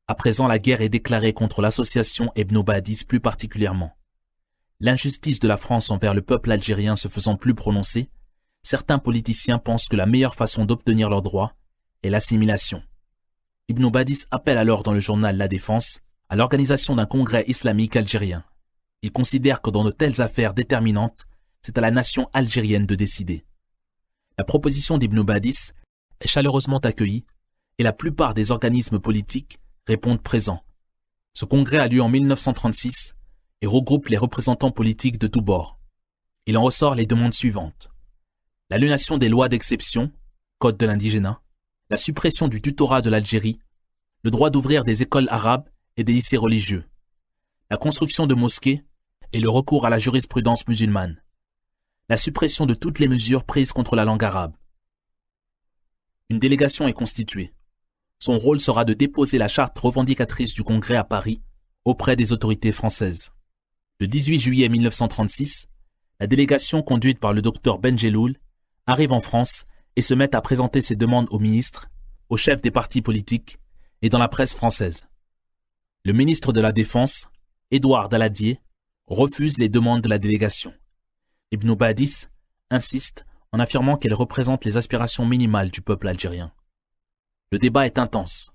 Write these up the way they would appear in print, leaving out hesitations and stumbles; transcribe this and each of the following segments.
À présent, la guerre est déclarée contre l'association Ibn Badis plus particulièrement. L'injustice de la France envers le peuple algérien se faisant plus prononcée, certains politiciens pensent que la meilleure façon d'obtenir leurs droits est l'assimilation. Ibn Badis appelle alors dans le journal La Défense à l'organisation d'un congrès islamique algérien. Il considère que dans de telles affaires déterminantes, c'est à la nation algérienne de décider. La proposition d'Ibn Badis est chaleureusement accueillie et la plupart des organismes politiques répondent présents. Ce congrès a lieu en 1936 et regroupe les représentants politiques de tous bords. Il en ressort les demandes suivantes. L'annulation des lois d'exception, code de l'indigénat, la suppression du tutorat de l'Algérie, le droit d'ouvrir des écoles arabes et des lycées religieux, la construction de mosquées et le recours à la jurisprudence musulmane, la suppression de toutes les mesures prises contre la langue arabe. Une délégation est constituée. Son rôle sera de déposer la charte revendicatrice du Congrès à Paris auprès des autorités françaises. Le 18 juillet 1936, la délégation conduite par le docteur Benjeloul arrive en France et se met à présenter ses demandes aux ministres, aux chefs des partis politiques et dans la presse française. Le ministre de la Défense, Édouard Daladier, refuse les demandes de la délégation. Ibn Badis insiste en affirmant qu'elle représente les aspirations minimales du peuple algérien. Le débat est intense.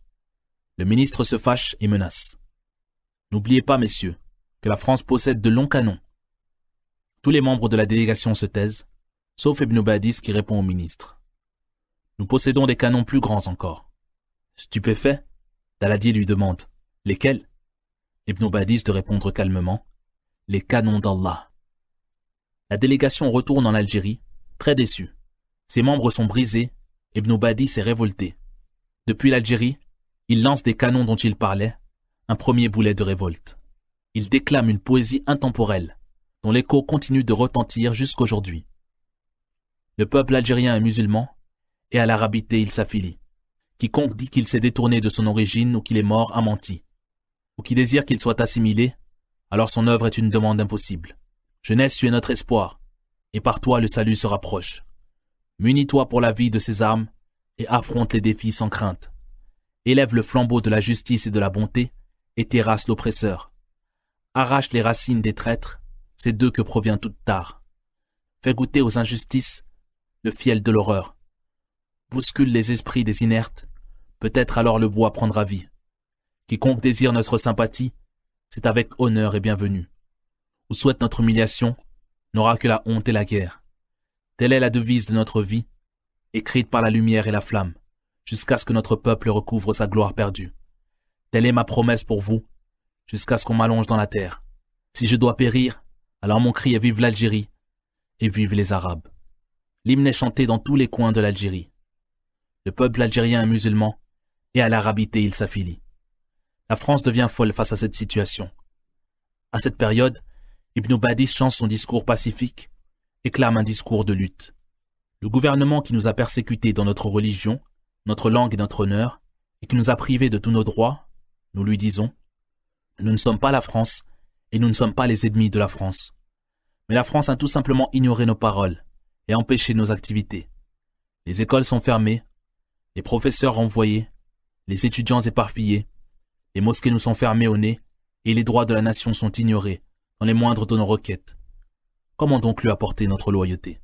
Le ministre se fâche et menace. N'oubliez pas, messieurs, que la France possède de longs canons. Tous les membres de la délégation se taisent, sauf Ibn Badis qui répond au ministre. Nous possédons des canons plus grands encore. Stupéfait, Daladier lui demande « Lesquels ?» Ibn Badis de répondre calmement « Les canons d'Allah ». La délégation retourne en Algérie, très déçue. Ses membres sont brisés, Ibn Badis est révolté. Depuis l'Algérie, il lance des canons dont il parlait, un premier boulet de révolte. Il déclame une poésie intemporelle, dont l'écho continue de retentir jusqu'aujourd'hui. Le peuple algérien est musulman, et à l'arabité il s'affilie. Quiconque dit qu'il s'est détourné de son origine ou qu'il est mort a menti, ou qui désire qu'il soit assimilé, alors son œuvre est une demande impossible. Jeunesse, tu es notre espoir, et par toi le salut se rapproche. Munis-toi pour la vie de ces armes, et affronte les défis sans crainte. Élève le flambeau de la justice et de la bonté, et terrasse l'oppresseur. Arrache les racines des traîtres, c'est d'eux que provient toute tare. Fais goûter aux injustices le fiel de l'horreur. Bouscule les esprits des inertes, peut-être alors le bois prendra vie. Quiconque désire notre sympathie, c'est avec honneur et bienvenue. Ou souhaite notre humiliation, n'aura que la honte et la guerre. Telle est la devise de notre vie, écrite par la lumière et la flamme, jusqu'à ce que notre peuple recouvre sa gloire perdue. Telle est ma promesse pour vous, jusqu'à ce qu'on m'allonge dans la terre. Si je dois périr, alors mon cri est vive l'Algérie, et vive les Arabes. L'hymne est chanté dans tous les coins de l'Algérie. Le peuple algérien est musulman, et à l'arabité il s'affilie. La France devient folle face à cette situation. À cette période, Ibn Badis change son discours pacifique et clame un discours de lutte. Le gouvernement qui nous a persécutés dans notre religion, notre langue et notre honneur, et qui nous a privés de tous nos droits, nous lui disons, nous ne sommes pas la France, et nous ne sommes pas les ennemis de la France. Mais la France a tout simplement ignoré nos paroles et empêché nos activités. Les écoles sont fermées, les professeurs renvoyés, les étudiants éparpillés, les mosquées nous sont fermées au nez, et les droits de la nation sont ignorés dans les moindres de nos requêtes. Comment donc lui apporter notre loyauté ?